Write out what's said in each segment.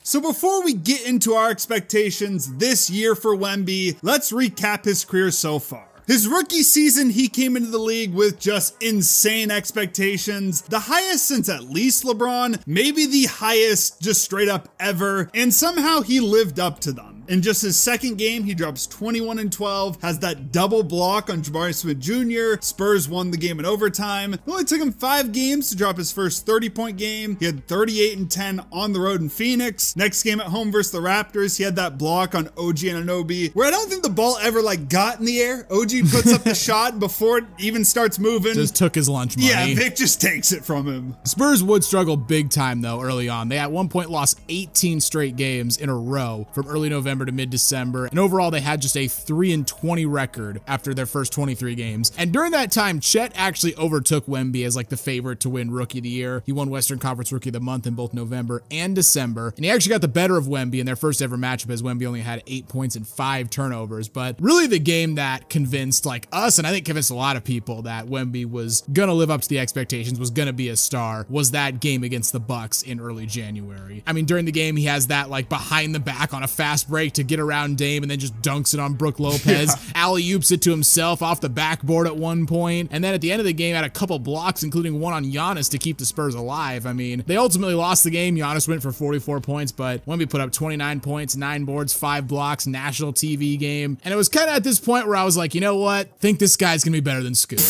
So before we get into our expectations this year for Wemby, let's recap his career so far. His rookie season, he came into the league with just insane expectations, the highest since at least LeBron, maybe the highest just straight up ever, and somehow he lived up to them. In just his second game, he drops 21 and 12, has that double block on Jabari Smith Jr. Spurs won the game in overtime. It only took him 5 games to drop his first 30-point game. He had 38 and 10 on the road in Phoenix. Next game at home versus the Raptors, he had that block on OG Anunoby, where I don't think the ball ever got in the air. OG puts up the shot before it even starts moving. Just took his lunch money. Yeah, Vic just takes it from him. Spurs would struggle big time though early on. They at one point lost 18 straight games in a row from early November to mid-December, and overall they had just a 3-20 record after their first 23 games. And during that time, Chet actually overtook Wemby as the favorite to win Rookie of the Year. He won Western Conference Rookie of the Month in both November and December, and he actually got the better of Wemby in their first ever matchup as Wemby only had 8 points and 5 turnovers. But really the game that convinced us, and I think convinced a lot of people that Wemby was gonna live up to the expectations, was gonna be a star, was that game against the Bucks in early January. I mean, during the game, he has that behind the back on a fast break to get around Dame and then just dunks it on Brook Lopez. Yeah. Alley-oops it to himself off the backboard at one point. And then at the end of the game, had a couple blocks, including one on Giannis to keep the Spurs alive. I mean, they ultimately lost the game. Giannis went for 44 points, but Wemby put up 29 points, 9 boards, 5 blocks, national TV game. And it was kind of at this point where I was like, you know what? Think this guy's gonna be better than Scoot.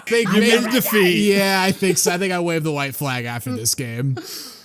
You made a defeat. Yeah, I think so. I think I waved the white flag after this game.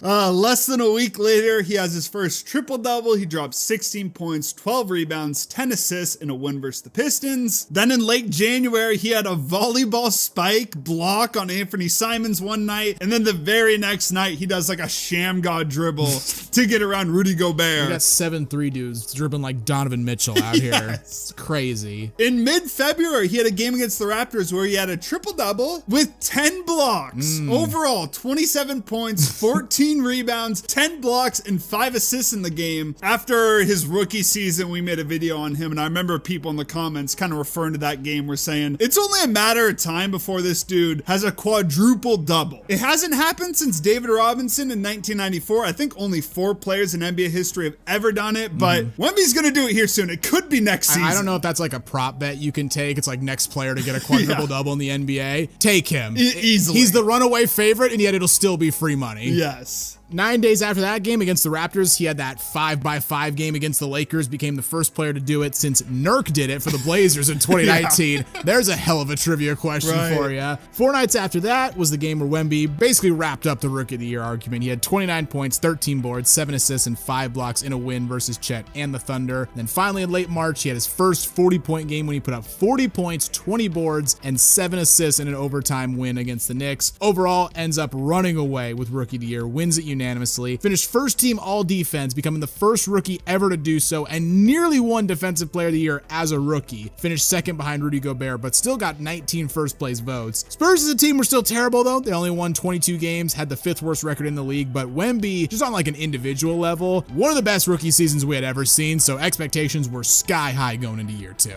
Less than a week later, he has his first triple-double. He drops 16 points, 12 rebounds, 10 assists in a win versus the Pistons. Then in late January, he had a volleyball spike block on Anthony Simons one night, and then the very next night, he does a sham god dribble to get around Rudy Gobert. He got 7-3 dudes dribbling like Donovan Mitchell out here. It's crazy. In mid-February, he had a game against the Raptors where he had a triple-double with 10 blocks. Overall, 27 points, 14 rebounds, 10 blocks, and 5 assists in the game. After his rookie season, we made a video on him, and I remember people in the comments kind of referring to that game were saying, it's only a matter of time before this dude has a quadruple double. It hasn't happened since David Robinson in 1994. I think only 4 players in NBA history have ever done it, but Wemby's gonna do it here soon. It could be next season. I don't know if that's a prop bet you can take. It's next player to get a quadruple double in the NBA. Take him. Easily. He's the runaway favorite, and yet it'll still be free money. Yes. 9 days after that game against the Raptors, he had that 5x5 game against the Lakers, became the first player to do it since Nurk did it for the Blazers in 2019. Yeah. There's a hell of a trivia question for you. 4 nights after that was the game where Wemby basically wrapped up the Rookie of the Year argument. He had 29 points, 13 boards, 7 assists, and 5 blocks in a win versus Chet and the Thunder. Then finally in late March, he had his first 40-point game when he put up 40 points, 20 boards, and 7 assists in an overtime win against the Knicks. Overall, ends up running away with Rookie of the Year, wins it unanimously, finished first team all defense, becoming the first rookie ever to do so, and nearly won Defensive Player of the Year as a rookie. Finished second behind Rudy Gobert, but still got 19 first place votes. Spurs as a team were still terrible though. They only won 22 games, had the 5th worst record in the league, but Wemby, just on an individual level, one of the best rookie seasons we had ever seen, so expectations were sky high going into year 2.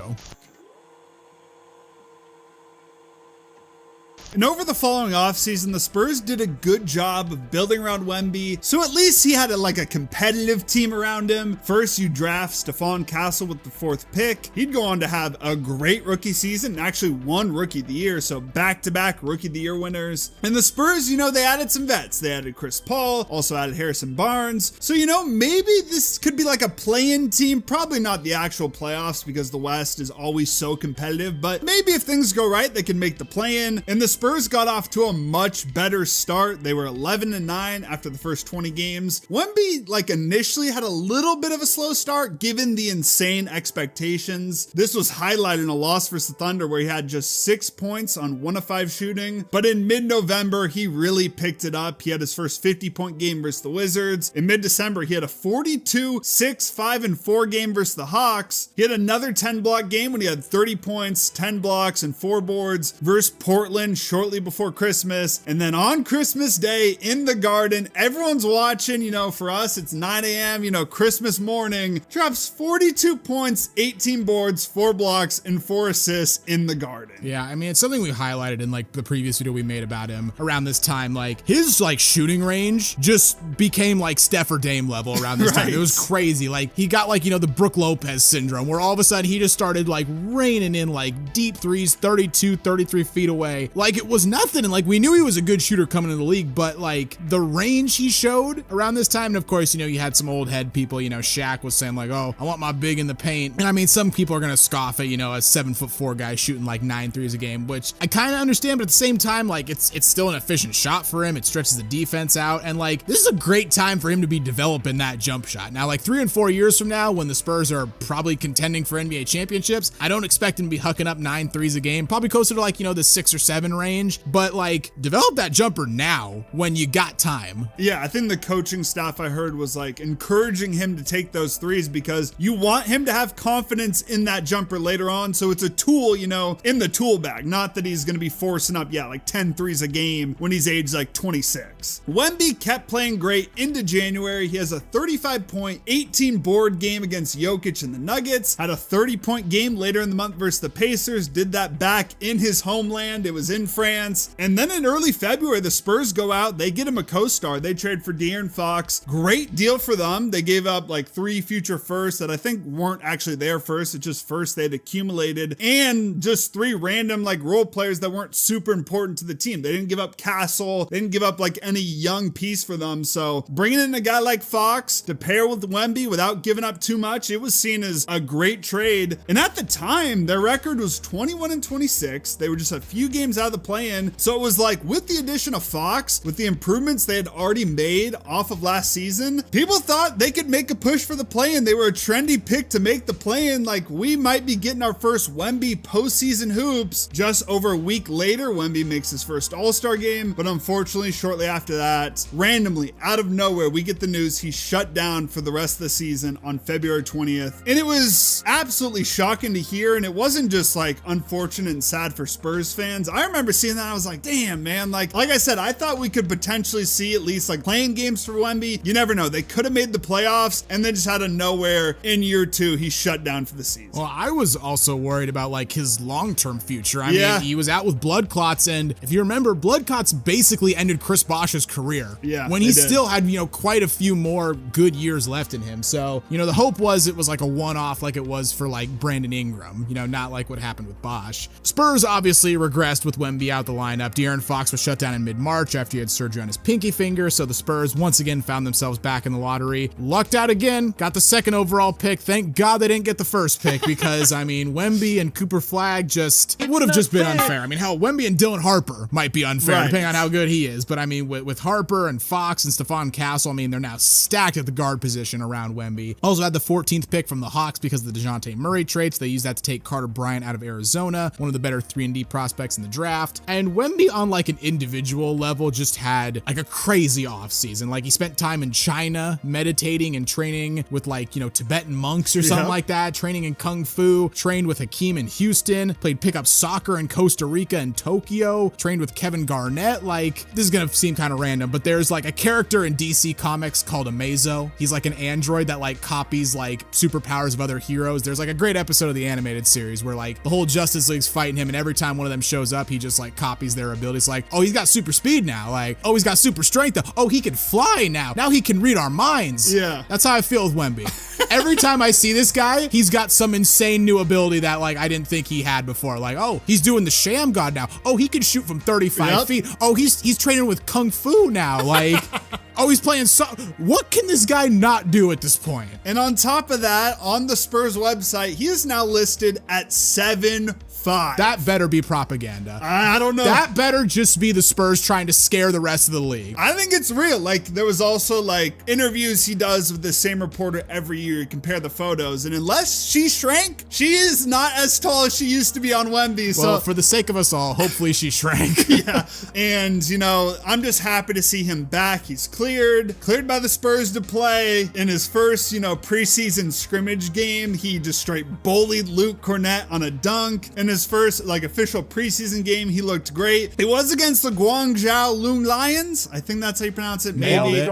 And over the following offseason, the Spurs did a good job of building around Wemby, so at least he had a competitive team around him. First, you draft Stephon Castle with the 4th pick. He'd go on to have a great rookie season and actually won Rookie of the Year, so back-to-back Rookie of the Year winners. And the Spurs, they added some vets. They added Chris Paul, also added Harrison Barnes. So, maybe this could be a play-in team. Probably not the actual playoffs because the West is always so competitive, but maybe if things go right, they can make the play-in. And the Spurs got off to a much better start. They were 11-9 after the first 20 games. Wemby, initially had a little bit of a slow start given the insane expectations. This was highlighted in a loss versus the Thunder where he had just 6 points on 1 of 5 shooting. But in mid-November, he really picked it up. He had his first 50-point game versus the Wizards. In mid-December, he had a 42, 6, 5, and 4 game versus the Hawks. He had another 10-block game when he had 30 points, 10 blocks, and 4 boards versus Portland. shortly before Christmas. And then on Christmas Day in the Garden, everyone's watching, for us, it's 9 a.m., Christmas morning, drops 42 points, 18 boards, 4 blocks, and 4 assists in the Garden. Yeah, I mean, it's something we highlighted in like the previous video we made about him around this time. Like his like shooting range just became like Steph or Dame level around this time. It was crazy. Like he got like, the Brook Lopez syndrome where all of a sudden he just started like raining in like deep threes, 32, 33 feet away. Like it was nothing. And like we knew he was a good shooter coming into the league, but like the range he showed around this time. And of course, you had some old head people, Shaq was saying like, oh, I want my big in the paint. And I mean, some people are going to scoff at, a 7'4" guy shooting like 9 threes a game, which I kind of understand, but at the same time, like it's still an efficient shot for him. It stretches the defense out. And like, this is a great time for him to be developing that jump shot. Now, like 3 and 4 years from now, when the Spurs are probably contending for NBA championships, I don't expect him to be hucking up 9 threes a game, probably closer to like, the 6 or 7 range, but like develop that jumper now when you got time. Yeah, I think the coaching staff I heard was like encouraging him to take those threes because you want him to have confidence in that jumper later on. So it's a tool, in the tool bag. Not that he's going to be forcing up, like 10 threes a game when he's aged like 26. Wemby kept playing great into January. He has a 35-point, 18-board game against Jokic and the Nuggets. Had a 30-point game later in the month versus the Pacers. Did that back in his homeland. It was in France. And then in early February, the Spurs go out. They get him a co-star. They trade for De'Aaron Fox. Great deal for them. They gave up like 3 future firsts that I think weren't actually their first. It's just first they'd accumulated, and just 3 random like role players that weren't super important to the team. They didn't give up Castle. They didn't give up like any young piece for them. So bringing in a guy like Fox to pair with Wemby without giving up too much, it was seen as a great trade. And at the time, their record was 21-26. They were just a few games out of the play-in. So it was like with the addition of Fox, with the improvements they had already made off of last season, people thought they could make a push for the play-in. They were a trendy pick to make the play-in. Like we might be getting our first Wemby postseason hoops. Just over a week later, Wemby makes his first All-Star game, but unfortunately, shortly after that, randomly, out of nowhere, we get the news he's shut down for the rest of the season on February 20th. And it was absolutely shocking to hear, and it wasn't just like unfortunate and sad for Spurs fans. I remember seeing that, I was like, damn, man, like I said, I thought we could potentially see at least like playing games for Wemby. You never know. They could have made the playoffs, and then just out of nowhere in year 2, he shut down for the season. Well, I was also worried about like his long-term future. I mean, he was out with blood clots, and if you remember, blood clots basically ended Chris Bosh's career. Yeah, when he still had, quite a few more good years left in him. So, the hope was it was like a one-off like it was for like Brandon Ingram, not like what happened with Bosh. Spurs obviously regressed with Wemby out the lineup. De'Aaron Fox was shut down in mid-March after he had surgery on his pinky finger, so the Spurs once again found themselves back in the lottery. Lucked out again, got the 2nd overall pick. Thank God they didn't get the 1st pick because, I mean, Wemby and Cooper Flagg would have just been unfair. I mean, hell, Wemby and Dylan Harper might be unfair depending on how good he is, but I mean, with Harper and Fox and Stephon Castle, I mean, they're now stacked at the guard position around Wemby. Also had the 14th pick from the Hawks because of the DeJounte Murray trade, so they used that to take Carter Bryant out of Arizona, one of the better 3-and-D prospects in the draft. And Wemby on like an individual level just had like a crazy offseason. Like he spent time in China meditating and training with like, Tibetan monks or something like that, training in Kung Fu, trained with Hakeem in Houston, played pickup soccer in Costa Rica and Tokyo, trained with Kevin Garnett. Like, this is gonna seem kind of random, but there's like a character in DC Comics called Amazo. He's like an android that like copies like superpowers of other heroes. There's like a great episode of the animated series where like the whole Justice League's fighting him, and every time one of them shows up, he just like copies their abilities. Like, oh, he's got super speed now. Like, oh, he's got super strength. Oh, he can fly now. Now he can read our minds. Yeah. That's how I feel with Wemby. Every time I see this guy, he's got some insane new ability that like I didn't think he had before. Like, oh, he's doing the Sham God now. Oh, he can shoot from 35 feet. Oh, he's training with Kung Fu now. Like, oh, he's playing what can this guy not do at this point? And on top of that, on the Spurs website, he is now listed at 7'5". That better be propaganda. I don't know. That better just be the Spurs trying to scare the rest of the league. I think it's real. Like, there was also like interviews he does with the same reporter every year. You compare the photos, and unless she shrank, she is not as tall as she used to be on Wemby. Well, for the sake of us all, hopefully she shrank. Yeah. And, I'm just happy to see him back. He's cleared by the Spurs to play. In his first, preseason scrimmage game, he just straight bullied Luke Cornett on a dunk. And his first like official preseason game, he looked great. It was against the Guangzhou Loon Lions. I think that's how you pronounce it. Maybe.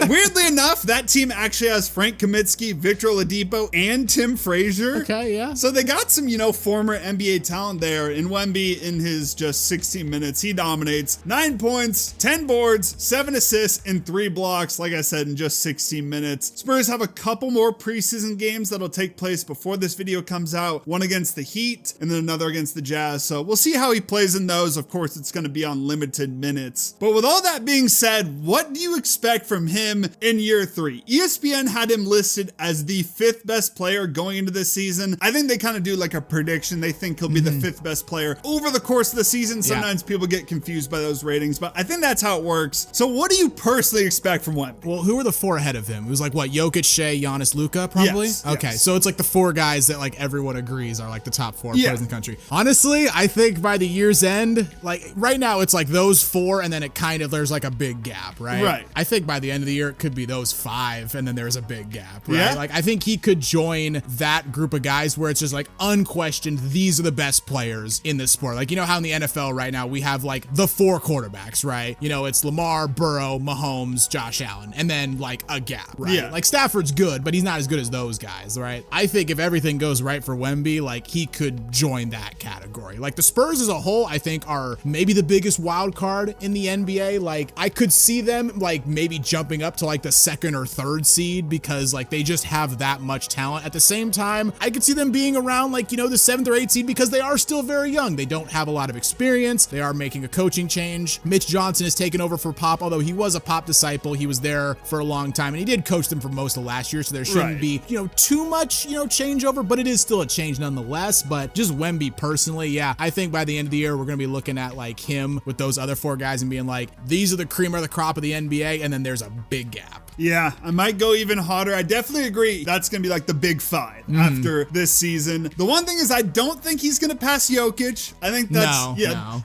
Weirdly enough, that team actually has Frank Kaminsky, Victor Oladipo, and Tim Frazier. Okay, yeah. So they got some, former NBA talent there. And Wemby, in his just 16 minutes, he dominates. 9 points, 10 boards, 7 assists, and 3 blocks, like I said, in just 16 minutes. Spurs have a couple more preseason games that'll take place before this video comes out. One against the Heat, and then another against the Jazz. So we'll see how he plays in those. Of course, it's going to be on limited minutes. But with all that being said, what do you expect from him in year 3? ESPN had him listed as the 5th best player going into this season. I think they kind of do like a prediction. They think he'll be the 5th best player over the course of the season. Sometimes people get confused by those ratings, but I think that's how it works. So what do you personally expect from Wemby? Well, who are the 4 ahead of him? It was like what, Jokic, Shea, Giannis, Luka, probably? Yes, okay, yes. so it's like the 4 guys that like everyone agrees are like the top 4 players in the country. Honestly, I think by the year's end, like right now it's like those 4 and then it kind of, there's like a big gap, right? Right. I think by the end of the year it could be those 5 and then there's a big gap, right? Yeah. Like I think he could join that group of guys where it's just like unquestioned, these are the best players in this sport. Like, how in the NFL right now we have like the 4 quarterbacks, right? It's Lamar, Burrow, Mahomes, Josh Allen, and then like a gap, right? Yeah. Like Stafford's good, but he's not as good as those guys, right? I think if everything goes right for Wemby, like he could join that category. Like the Spurs as a whole, I think are maybe the biggest wild card in the NBA. Like I could see them like maybe jumping up to like the 2nd or 3rd seed because like they just have that much talent. At the same time, I could see them being around like, the 7th or 8th seed because they are still very young. They don't have a lot of experience. They are making a coaching change. Mitch Johnson has taken over for Pop, although he was a Pop disciple. He was there for a long time and he did coach them for most of last year. So there shouldn't be, too much, changeover, but it is still a change nonetheless. But just Wemby personally, yeah, I think by the end of the year, we're going to be looking at like him with those other 4 guys and being like, these are the cream of the crop of the NBA. And then there's a big gap. Yeah, I might go even hotter. I definitely agree. That's going to be like the big 5 after this season. The one thing is I don't think he's going to pass Jokic. I think that's,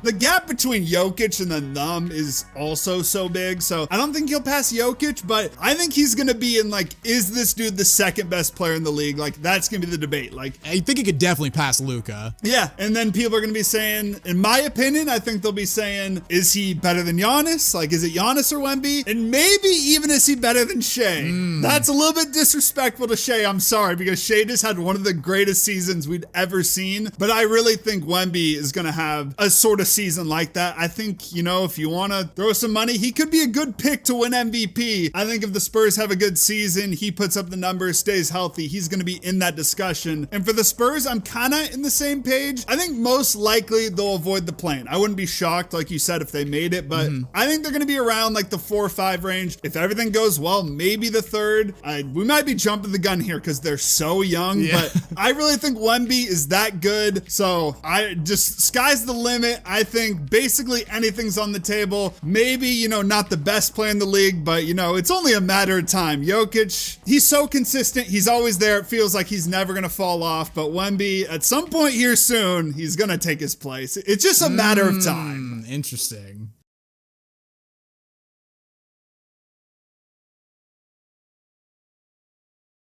the gap between Jokic and then them is also so big. So I don't think he'll pass Jokic, but I think he's going to be in like, is this dude the 2nd best player in the league? Like that's going to be the debate. Like I think he could definitely pass Luka. Yeah, and then people are going to be saying, in my opinion, I think they'll be saying, is he better than Giannis? Like, is it Giannis or Wemby? And maybe even is he better than Shea? That's a little bit disrespectful to Shea. I'm sorry, because Shea just had one of the greatest seasons we'd ever seen. But I really think Wemby is going to have a sort of season like that. I think, if you want to throw some money, he could be a good pick to win MVP. I think if the Spurs have a good season, he puts up the numbers, stays healthy, he's going to be in that discussion. And for the Spurs, I'm kind of in the same page. I think most likely they'll avoid the play-in. I wouldn't be shocked, like you said, if they made it, but I think they're going to be around like the 4 or 5 range. If everything goes well, maybe the 3rd. We might be jumping the gun here because they're so young, but I really think Wemby is that good. So sky's the limit. I think basically anything's on the table. Maybe, not the best player in the league, but it's only a matter of time. Jokic, he's so consistent. He's always there. It feels like he's never going to fall off, but Wemby, at some point here soon, he's going to take his place. It's just a matter of time. Interesting.